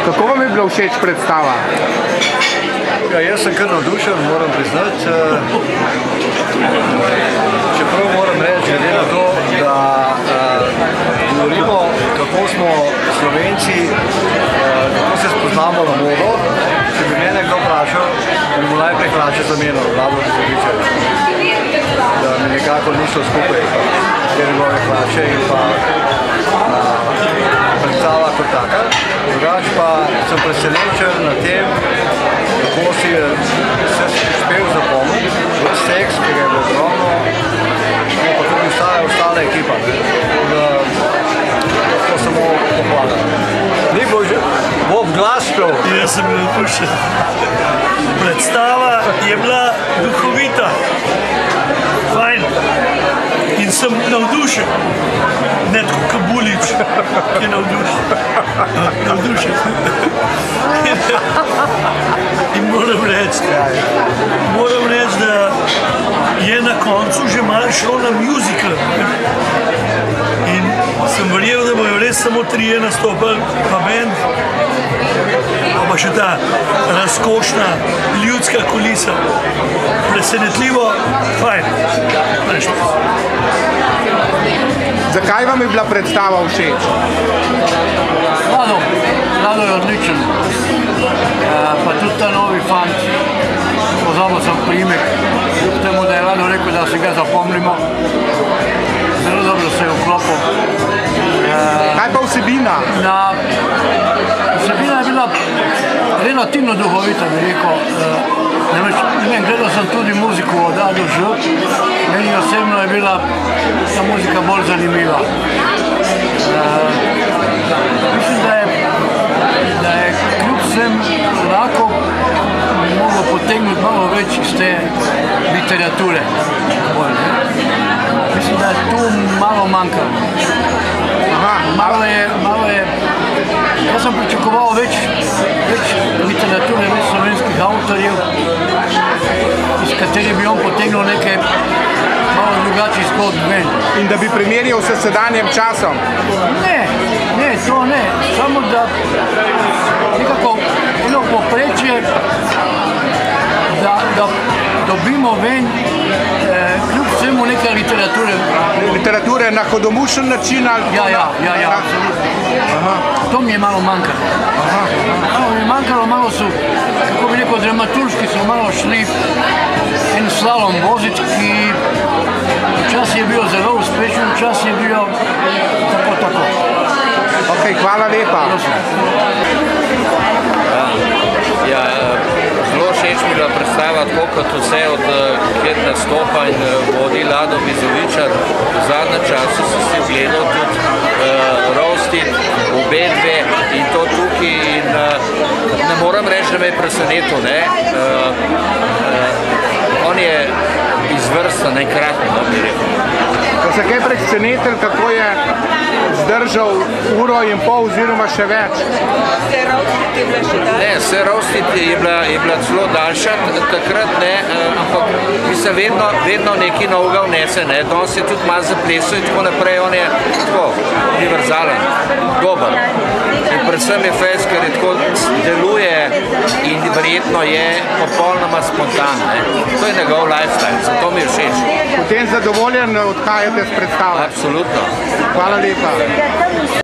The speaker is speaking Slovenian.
Kako vam je bila všeč predstava? Ja, jaz sem kar navdušen, moram priznati. Čeprav moram reči, glede na to, da govorimo, kako smo Slovenci, kako se spoznamo na modo. Če bi mene kdo vprašal, bi mu najprej hlače zamenjal, Vlado Bizoviča. Da mi nekako ni šlo skupaj, te njegove hlače in pa predstava kot taka. Drugač pa sem presenečen na tem, kako si je vse uspel zapomniti, vse tekst, ki ga je bilo ogromno, pa tudi ostala ekipa. To samo pohvalim. Ni bilo že Bob glas pel. Jaz sem bil navdušen. Predstava je bila duhovita. Fajn. In sem navdušen. Ne tako Kabulič, ki je navdušen. Navdušen. In moram reči, da je na koncu že malo šlo na musical. In sem verjel, da bojo res samo 3 nastopili, pa band, pa še ta razkošna ljudska kulisa. Presenetljivo, fajn. Zakaj vam je bila predstava všeč? Vlado je odličen. Pa tudi ta novi fant, pozabil sem priimek, kljub temu, da je Vlado rekel, da si ga zapomnimo. Zelo dobro se je vklopil. Kaj pa vsebina? Vsebina je bila relativno duhovita, bi rekel. Gledal sem tudi muziko od A do Ž. Meni osebno je bila ta muzika bolj zanimiva. Mislim, da je kljub vsem lahko mogel potegniti malo več iz te literature. Mislim, da je tu malo manjkalo. Malo je, jaz sem pričakoval več literature, več slovenskih avtorjev, iz katerih bi on potegnil nekaj malo drugačnih zgodb ven. In da bi primerjal s sedanjem časom? Ne, to ne. Samo da nekako eno povprečje, da dobimo ven kljub vsemu nekaj literature. Literature na hudomušen način ali? Ja, to mi je malo manjkalo. Malo so, kako bi rekel, dramaturški so malo šli en slalom voziti, ki včasih je bil zelo uspešen, včasih je bil tako. Ok, hvala lepa. Zelo všeč mi je bila predstava, tako kot vse od kjer nastopa in vodi Vlado Bizoviča. V zadnjem času sem si gledal tudi Rostit, obe dve in to tukaj in ne moram reči, da me je presenetil. On je izvrsten, enkratno, bi rekel. Pa se kaj presenetil, kako je zdržal 1,5 ure oziroma še več? Ne, se Rostit je bila celo daljša, takrat ne, ampak mislim, vedno nekaj novega vnese, danes je tudi malo zaplesal in tako naprej, on je tako univerzalen, dober. In predvsem je fest, ker je tako deluje in verjetno je popolnoma spontan. To je njegov lifestyle, zato mi je všeč. Potem zadovoljen odhajate s predstavo? Absolutno. Hvala lepa.